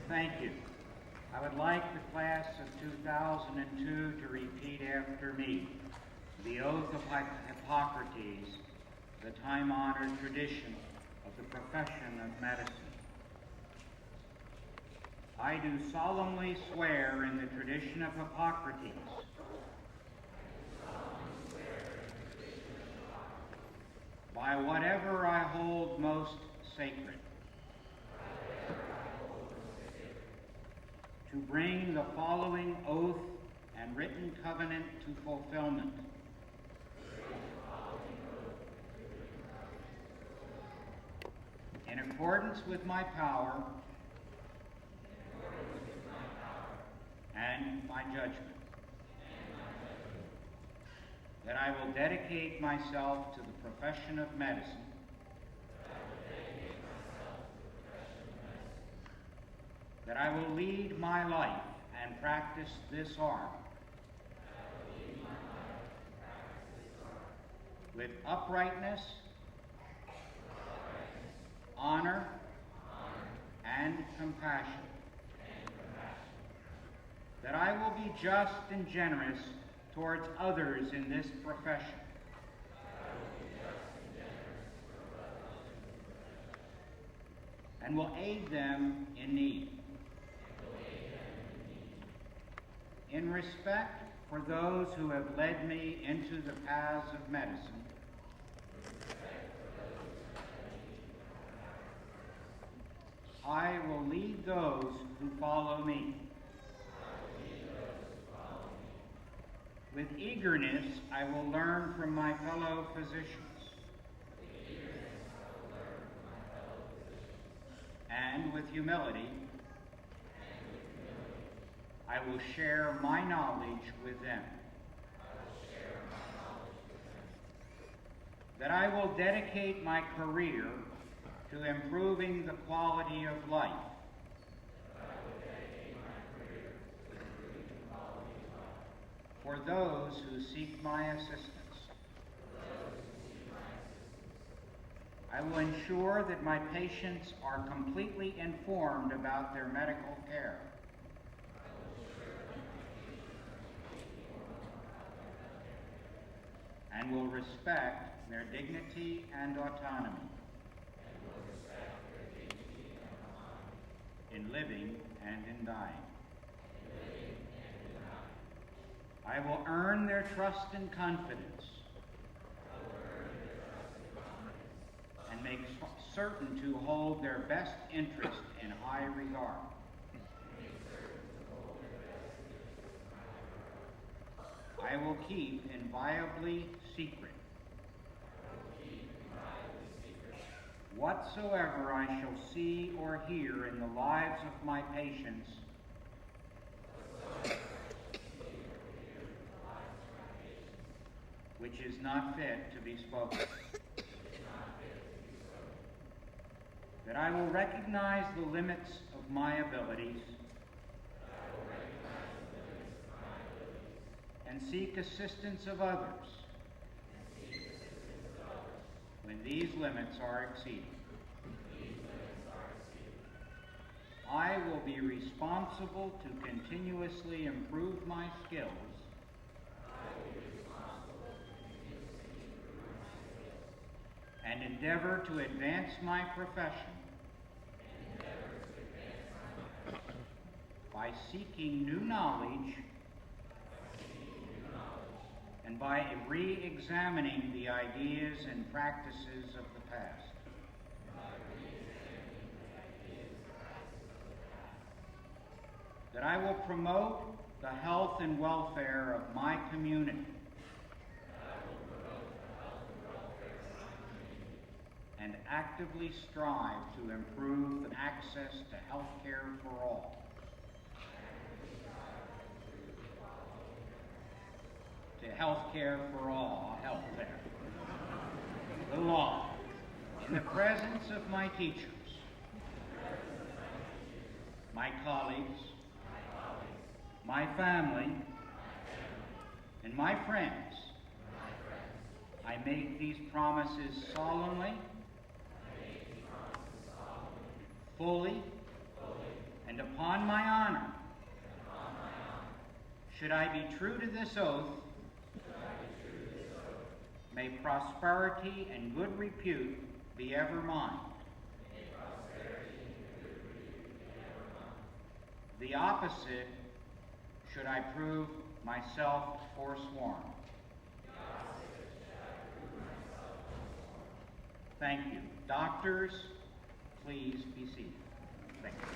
Thank you. I would like the class of 2002 to repeat after me the oath of Hippocrates, the time-honored tradition of the profession of medicine. I do solemnly swear in the tradition of Hippocrates by whatever I hold most sacred, to bring the following oath and written covenant to fulfillment. In accordance with my power and my judgment, that I will dedicate myself to the profession of medicine, that I will lead my life and practice this art with uprightness, honor, and compassion, that I will be just and generous towards others in this profession, and will aid them in need. In respect for those who have led me into the paths of medicine, I will lead those who follow me. With eagerness, I will learn from my fellow physicians. And with humility, I will share my knowledge with them. That I will dedicate my career to improving the quality of life. For those who seek my assistance. I will ensure that my patients are completely informed about their medical care. And will respect their dignity and autonomy in living and in dying. I will earn their trust and confidence and make certain to hold their best interest in high regard. I will keep inviolably secret whatsoever I shall see or hear in the lives of my patients which is not fit to be spoken. That I will recognize the limits of my abilities and seek assistance of others when these limits are exceeded. I will be responsible to continuously improve my skills and endeavor to advance my profession by seeking new knowledge and by re-examining the ideas and practices of the past. That I will promote the health and welfare of my community and actively strive to improve access to health care for all. To health care for all, health care. The law, in the presence of my teachers, my colleagues, my family, and my friends, I make these promises solemnly, fully, and and upon my honor, should I be true to this oath, may prosperity and good repute be ever mine. The opposite, should I prove myself forsworn. Thank you. Doctors, please be seated. Thank you.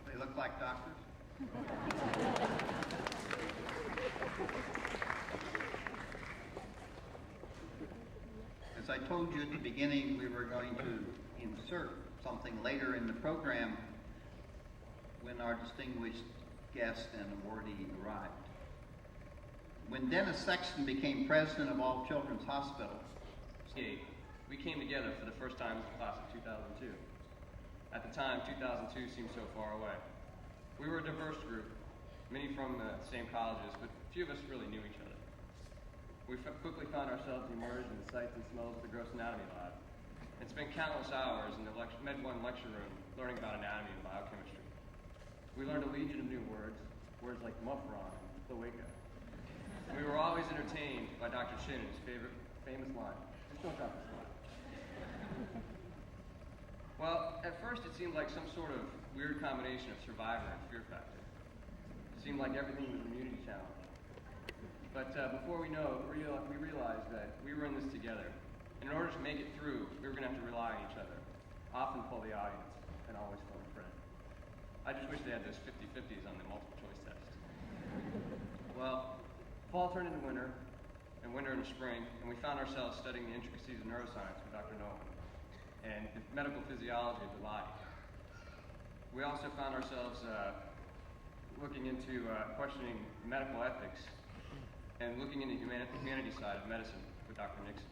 They look like doctors. As I told you at the beginning, we were going to insert something later in the program when our distinguished guest and awardee arrived. When Dennis Sexton became president of All Children's Hospital, we came together for the first time as the class of 2002. At the time, 2002 seemed so far away. We were a diverse group, many from the same colleges, but few of us really knew each other. We quickly found ourselves immersed in the sights and smells of the gross anatomy lab, and spent countless hours in the Med 1 lecture room learning about anatomy and biochemistry. We learned a legion of new words like muffron and cloaca. We were always entertained by Dr. Shinnon's famous line, "Just don't drop this line." Well, at first it seemed like some sort of weird combination of Survivor and Fear Factor. It seemed like everything was an immunity challenge. But before we know it, we realized that we were in this together. And in order to make it through, we were going to have to rely on each other, often pull the audience, and always phone a friend. I just wish they had those 50-50s on the multiple choice test. Well, fall turned into winter, and winter into spring, and we found ourselves studying the intricacies of neuroscience with Dr. Nolan and the medical physiology of the body. We also found ourselves looking into questioning medical ethics and looking into the humanity side of medicine with Dr. Nixon.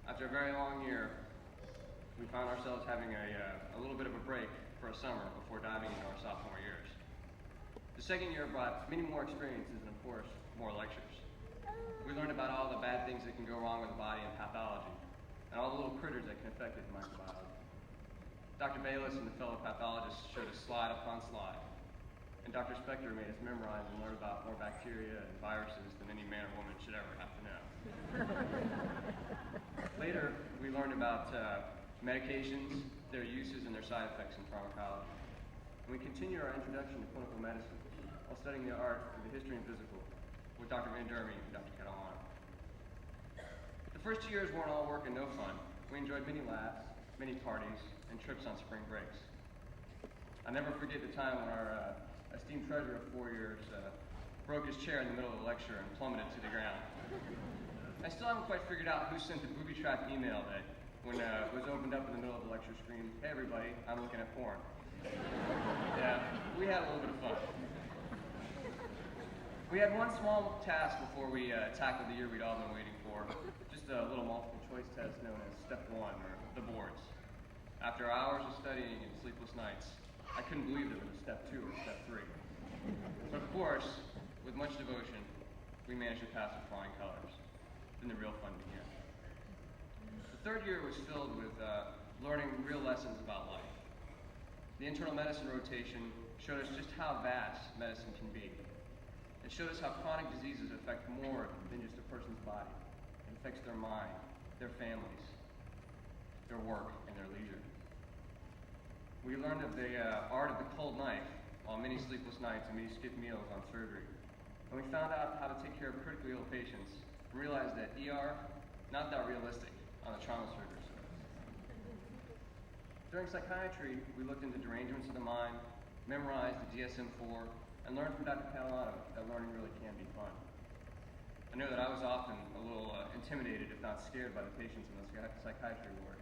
After a very long year, we found ourselves having a little bit of a break for a summer before diving into our sophomore years. The second year brought many more experiences and, of course, more lectures. We learned about all the bad things that can go wrong with the body and pathology, and all the little critters that can affect it in microbiology. Dr. Bayless and the fellow pathologists showed us slide upon slide, and Dr. Spector made us memorize and learn about more bacteria and viruses than any man or woman should ever have to know. Later, we learned about medications, their uses, and their side effects in pharmacology. And we continued our introduction to clinical medicine while studying the art of the history and physical with Dr. Van Dermy and Dr. Catalano. The first 2 years weren't all work and no fun. We enjoyed many laughs, many parties, and trips on spring breaks. I'll never forget the time when our esteemed treasurer of 4 years broke his chair in the middle of the lecture and plummeted to the ground. I still haven't quite figured out who sent the booby-trapped email that, when it was opened up in the middle of the lecture, screamed, "Hey everybody, I'm looking at porn." Yeah, we had a little bit of fun. We had one small task before we tackled the year we'd all been waiting for, just a little multiple choice test known as Step 1, or the boards. After hours of studying and sleepless nights, I couldn't believe there was a Step 2 or Step 3. But of course, with much devotion, we managed to pass with flying colors. Then the real fun began. The third year was filled with learning real lessons about life. The internal medicine rotation showed us just how vast medicine can be. It showed us how chronic diseases affect more than just a person's body. It affects their mind, their families, their work, and their leisure. We learned of the art of the cold knife on many sleepless nights and many skipped meals on surgery. And we found out how to take care of critically ill patients and realized that ER, not that realistic on the trauma surgery service. During psychiatry, we looked into derangements of the mind, memorized the DSM-4, and learned from Dr. Catalano that learning really can be fun. I know that I was often a little intimidated, if not scared, by the patients in the psychiatry ward,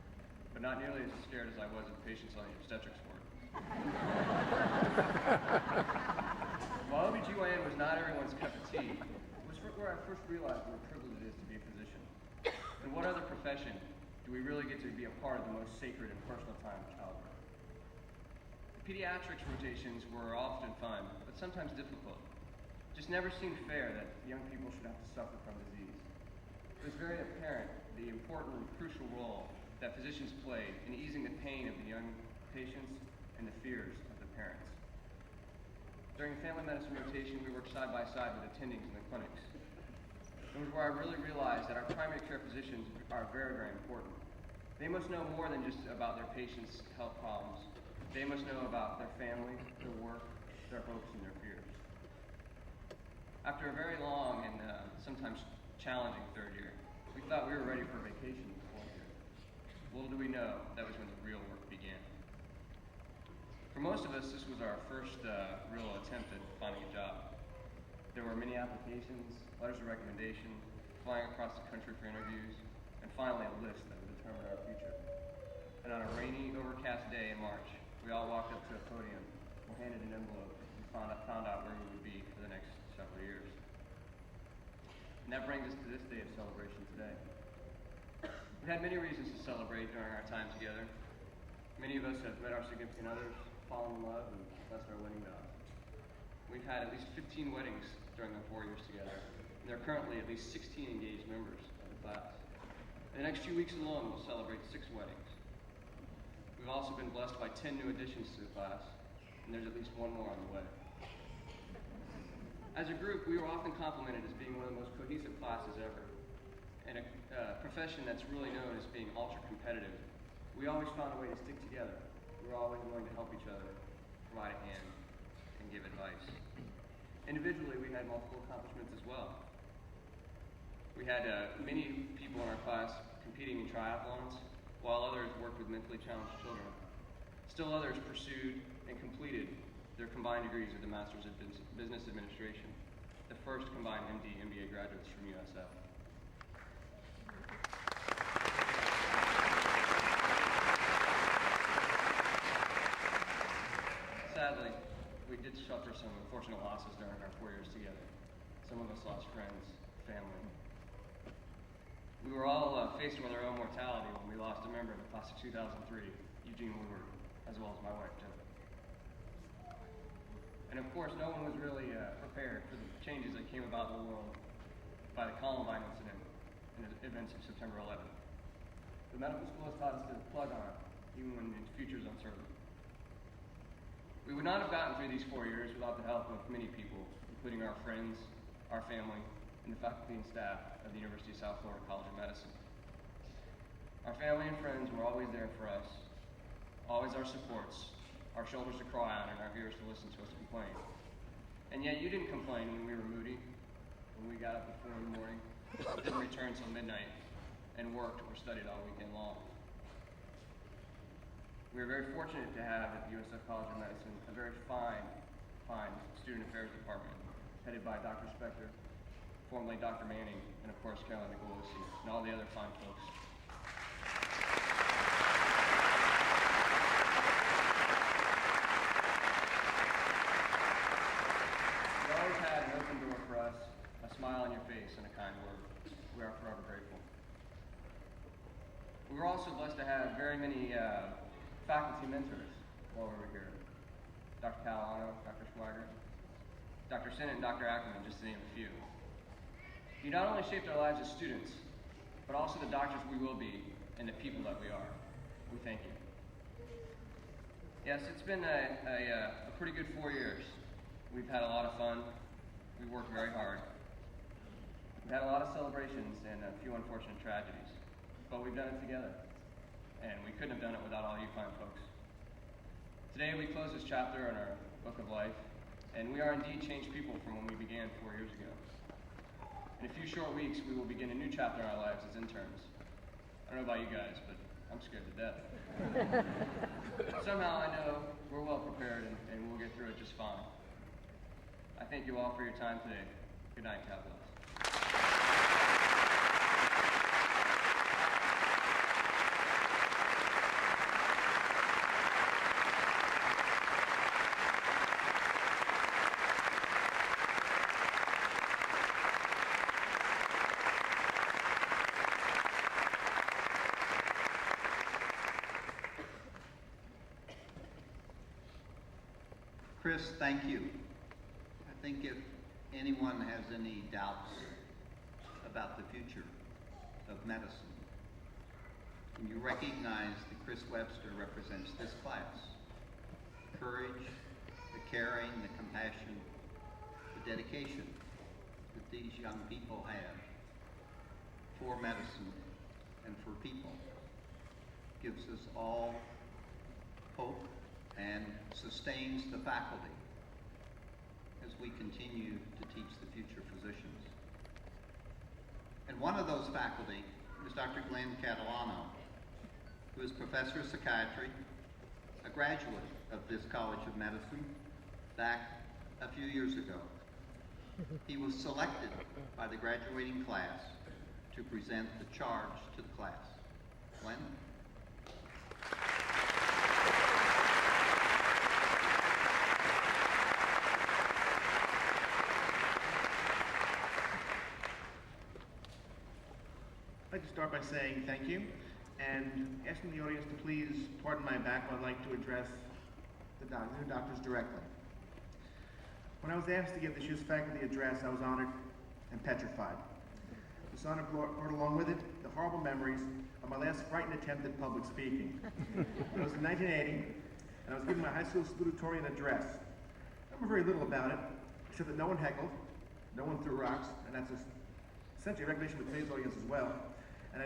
but not nearly as scared as I was of patients on the obstetrics ward. While OBGYN was not everyone's cup of tea, it was where I first realized what a privilege it is to be a physician, and what other profession do we really get to be a part of the most sacred and personal time of childbirth. The pediatrics rotations were often fun, but sometimes difficult. It just never seemed fair that young people should have to suffer from disease. It was very apparent the important and crucial role that physicians played in easing the pain of the young patients and the fears of the parents. During family medicine rotation, we worked side by side with attendings in the clinics. It was where I really realized that our primary care physicians are very, very important. They must know more than just about their patients' health problems. They must know about their family, their work, their hopes, and their fears. After a very long and sometimes challenging third year, we thought we were ready for vacation in the fourth year. Little do we know, that was when the real work began. For most of us, this was our first real attempt at finding a job. There were many applications, letters of recommendation, flying across the country for interviews, and finally a list that would determine our future. And on a rainy, overcast day in March, we all walked up to a podium, were handed an envelope, and found out where we would be for the next several years. And that brings us to this day of celebration today. We've had many reasons to celebrate during our time together. Many of us have met our significant others, fallen in love, and blessed our wedding vows. We've had at least 15 weddings during the 4 years together, and there are currently at least 16 engaged members of the class. In the next few weeks alone, we'll celebrate 6 weddings. We've also been blessed by 10 new additions to the class, and there's at least 1 more on the way. As a group, we were often complimented as being one of the most cohesive classes ever. In a profession that's really known as being ultra-competitive, we always found a way to stick together. We were always willing to help each other, provide a hand, and give advice. Individually, we had multiple accomplishments as well. We had many people in our class competing in triathlons, while others worked with mentally challenged children. Still others pursued and completed their combined degrees with the Masters of Business Administration, the first combined MD MBA graduates from USF. Sadly, we did suffer some unfortunate losses during our 4 years together. Some of us lost friends, family. We were all faced with our own mortality when we lost a member of the class of 2003, Eugene Woodward, as well as my wife, Jen. And of course, no one was really prepared for the changes that came about in the world by the Columbine incident and the events of September 11th. The medical school has taught us to plug on, even when the future is uncertain. We would not have gotten through these 4 years without the help of many people, including our friends, our family, and the faculty and staff of the University of South Florida College of Medicine. Our family and friends were always there for us, always our supports, our shoulders to cry on, and our ears to listen to us complain. And yet you didn't complain when we were moody, when we got up at 4 in the morning, didn't return till midnight, and worked or studied all weekend long. We are very fortunate to have at the USF College of Medicine a very fine student affairs department, headed by Dr. Spector, formerly Dr. Manning, and of course Caroline Nicolosi, and all the other fine folks. You always had an open door for us, a smile on your face, and a kind word. We are forever grateful. We were also blessed to have very many faculty mentors while we were here. Dr. Catalano, Dr. Schweiger, Dr. Sinnott, and Dr. Ackerman, just to name a few. You not only shaped our lives as students, but also the doctors we will be and the people that we are. We thank you. Yes, it's been a pretty good 4 years. We've had a lot of fun. We've worked very hard. We've had a lot of celebrations and a few unfortunate tragedies, but we've done it together. And we couldn't have done it without all you fine folks. Today we close this chapter in our book of life, and we are indeed changed people from when we began 4 years ago. In a few short weeks, we will begin a new chapter in our lives as interns. I don't know about you guys, but I'm scared to death. Somehow I know we're well prepared and we'll get through it just fine. I thank you all for your time today. Good night, God bless. Chris, thank you. I think if anyone has any doubts about the future of medicine, and you recognize that Chris Webster represents this class, courage, the caring, the compassion, the dedication that these young people have for medicine and for people gives us all hope and sustains the faculty as we continue to teach the future physicians. And one of those faculty is Dr. Glenn Catalano, who is professor of psychiatry, a graduate of this College of Medicine back a few years ago. He was selected by the graduating class to present the charge to the class. Glenn? I'd like to start by saying thank you and asking the audience to please pardon my back while I'd like to address the doctors directly. When I was asked to give this year's faculty address, I was honored and petrified. This honor brought along with it the horrible memories of my last frightened attempt at public speaking. It was in 1980, and I was giving my high school salutatorian address. I remember very little about it, except that no one heckled, no one threw rocks, and that's essentially a recognition of today's audience as well.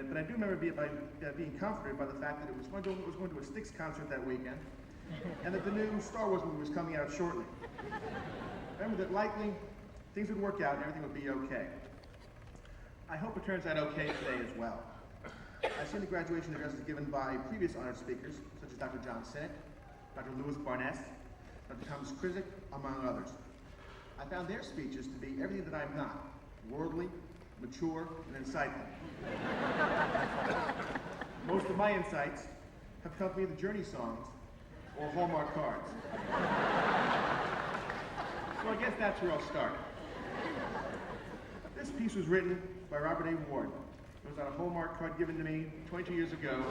But I do remember being comforted by the fact that it was going to a Styx concert that weekend, and that the new Star Wars movie was coming out shortly. I remember that likely things would work out and everything would be okay. I hope it turns out okay today as well. I've seen the graduation addresses given by previous honored speakers, such as Dr. John Sinek, Dr. Louis Barnett, Dr. Thomas Krizik, among others. I found their speeches to be everything that I'm not: worldly, mature, and insightful. Most of my insights have come from either Journey songs or Hallmark cards. So I guess that's where I'll start. This piece was written by Robert A. Ward. It was on a Hallmark card given to me 22 years ago,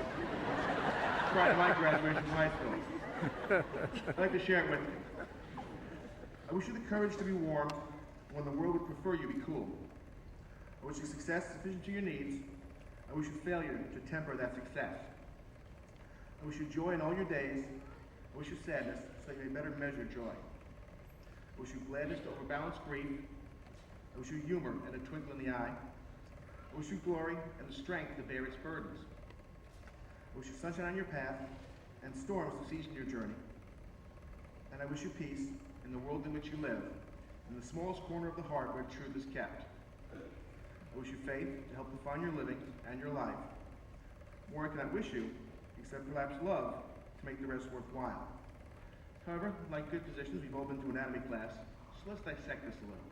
prior to my graduation from high school. I'd like to share it with you. I wish you the courage to be warm when the world would prefer you be cool. I wish you success sufficient to your needs. I wish you failure to temper that success. I wish you joy in all your days. I wish you sadness so you may better measure joy. I wish you gladness to overbalance grief. I wish you humor and a twinkle in the eye. I wish you glory and the strength to bear its burdens. I wish you sunshine on your path and storms to season your journey. And I wish you peace in the world in which you live, in the smallest corner of the heart where truth is kept. I wish you faith to help define your living and your life. More I cannot wish you, except perhaps love to make the rest worthwhile. However, like good physicians, we've all been to anatomy class, so let's dissect this a little.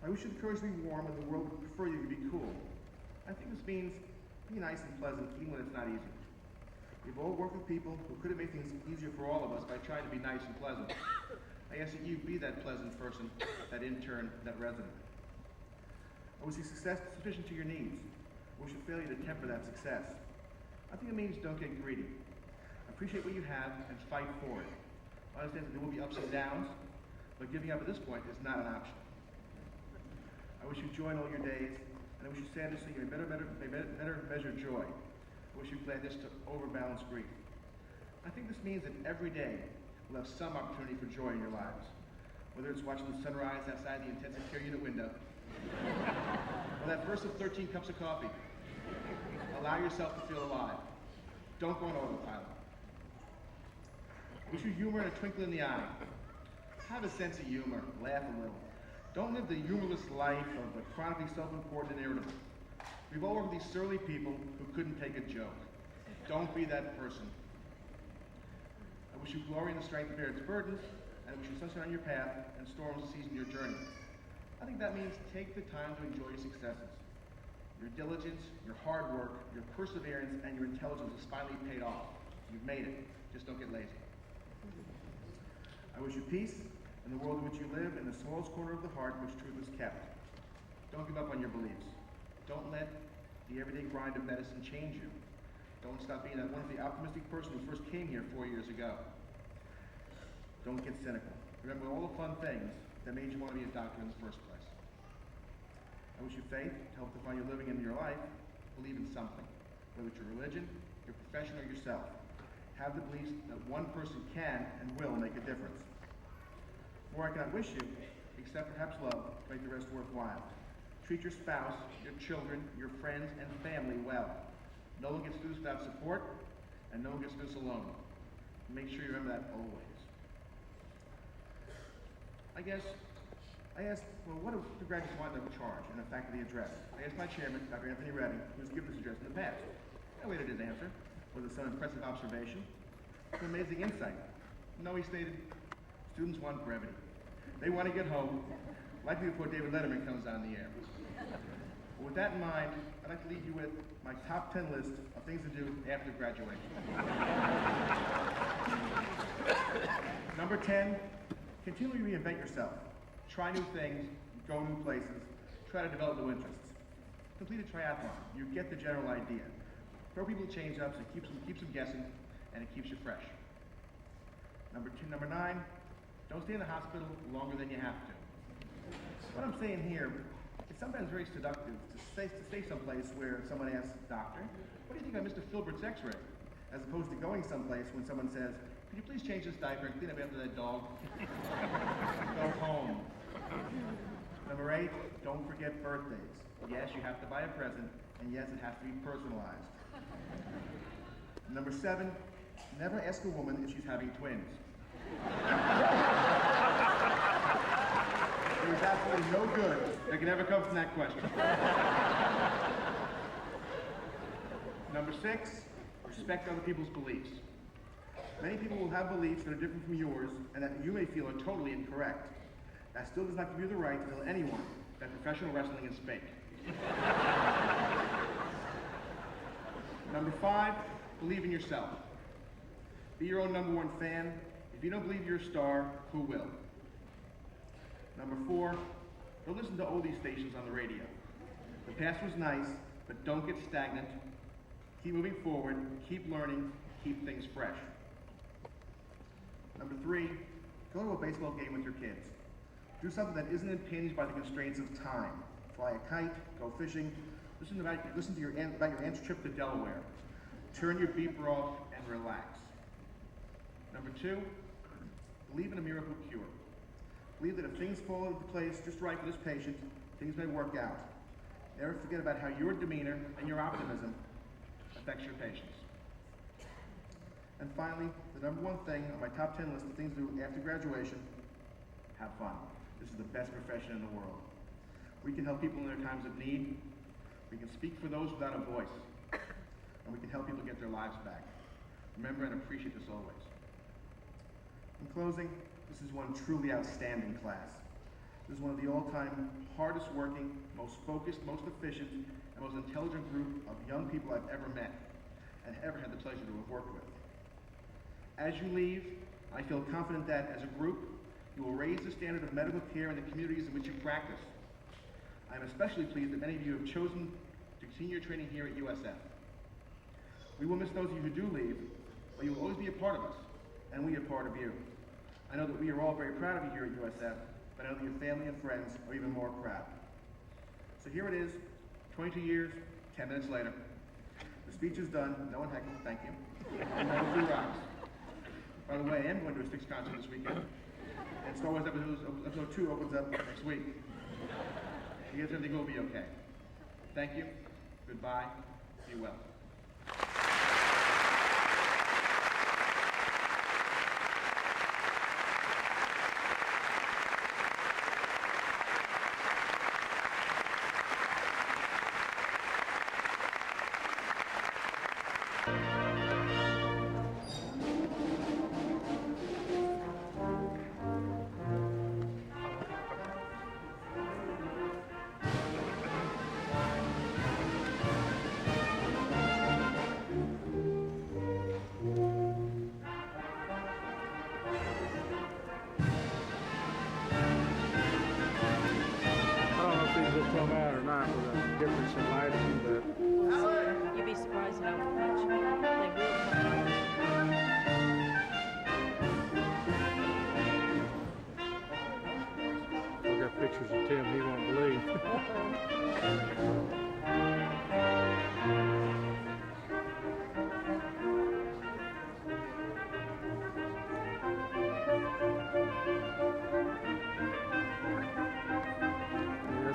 I wish you the courage to be warm and the world would prefer you to be cool. I think this means be nice and pleasant even when it's not easy. We've all worked with people who could have made things easier for all of us by trying to be nice and pleasant. I ask that you be that pleasant person, that intern, that resident. I wish you success sufficient to your needs. I wish you failure to temper that success. I think it means don't get greedy. Appreciate what you have and fight for it. I understand that there will be ups and downs, but giving up at this point is not an option. I wish you joy in all your days, and I wish you sadness so you may better measure joy. I wish you gladness to overbalance grief. I think this means that every day we'll have some opportunity for joy in your lives, whether it's watching the sunrise outside the intensive care unit window, or that first of 13 cups of coffee. Allow yourself to feel alive. Don't go on autopilot. I wish you humor and a twinkle in the eye. Have a sense of humor. Laugh a little. Don't live the humorless life of the chronically self-important and irritable. We've all worked with these surly people who couldn't take a joke. Don't be that person. I wish you glory in the strength to bear its burdens, and I wish you sunshine on your path and storms to season your journey. I think that means take the time to enjoy your successes. Your diligence, your hard work, your perseverance, and your intelligence has finally paid off. You've made it. Just don't get lazy. I wish you peace in the world in which you live, in the smallest corner of the heart in which truth is kept. Don't give up on your beliefs. Don't let the everyday grind of medicine change you. Don't stop being that wonderfully optimistic person who first came here 4 years ago. Don't get cynical. Remember all the fun things that made you want to be a doctor in the first place. I wish you faith to help define your living in your life. Believe in something, whether it's your religion, your profession, or yourself. Have the belief that one person can and will make a difference. More I cannot wish you, except perhaps love, to make the rest worthwhile. Treat your spouse, your children, your friends, and family well. No one gets through this without support, and no one gets through this alone. Make sure you remember that always. I asked, well, what if the graduates wanted to charge and the faculty address? I asked my chairman, Dr. Anthony Redding, who's given this address in the past. I waited his answer. Was it some impressive observation? Some amazing insight? No, he stated, students want brevity. They want to get home, likely before David Letterman comes on the air. With that in mind, I'd like to leave you with my top 10 list of things to do after graduation. Number 10, continually reinvent yourself. Try new things, go new places, try to develop new interests. Complete a triathlon. You get the general idea. Throw people change-ups, it keeps them guessing, and it keeps you fresh. Number 9, don't stay in the hospital longer than you have to. What I'm saying here, it's sometimes very seductive to stay someplace where someone asks, doctor, what do you think about Mr. Filbert's x-ray? As opposed to going someplace when someone says, could you please change this diaper and clean up after that dog? Go home. Number 8, don't forget birthdays. Yes, you have to buy a present, and yes, it has to be personalized. Number 7, never ask a woman if she's having twins. There is absolutely no good that can ever come from that question. Number 6, respect other people's beliefs. Many people will have beliefs that are different from yours and that you may feel are totally incorrect. That still does not give you the right to tell anyone that professional wrestling is fake. Number 5, believe in yourself. Be your own number 1 fan. If you don't believe you're a star, who will? Number 4, don't listen to oldie stations on the radio. The past was nice, but don't get stagnant. Keep moving forward, keep learning, keep things fresh. Number 3, go to a baseball game with your kids. Do something that isn't impinged by the constraints of time. Fly a kite, go fishing, listen to your aunt's trip to Delaware. Turn your beeper off and relax. Number 2, believe in a miracle cure. Believe that if things fall into place just right for this patient, things may work out. Never forget about how your demeanor and your optimism affects your patients. And finally, the number 1 thing on my top 10 list of things to do after graduation, have fun. This is the best profession in the world. We can help people in their times of need. We can speak for those without a voice. And we can help people get their lives back. Remember and appreciate this always. In closing, this is one truly outstanding class. This is one of the all-time hardest working, most focused, most efficient, and most intelligent group of young people I've ever met and ever had the pleasure to have worked with. As you leave, I feel confident that, as a group, you will raise the standard of medical care in the communities in which you practice. I am especially pleased that many of you have chosen to continue your training here at USF. We will miss those of you who do leave, but you will always be a part of us, and we a part of you. I know that we are all very proud of you here at USF, but I know that your family and friends are even more proud. So here it is, 22 years, 10 minutes later. The speech is done. No one heckled, thank you. And Metal Blue Rocks. By the way, I am going to a Styx concert this weekend. And Star Wars episode 2 opens up next week. You guys everything will be okay. Thank you. Goodbye. Be well.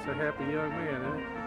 That's a happy young man, isn't it?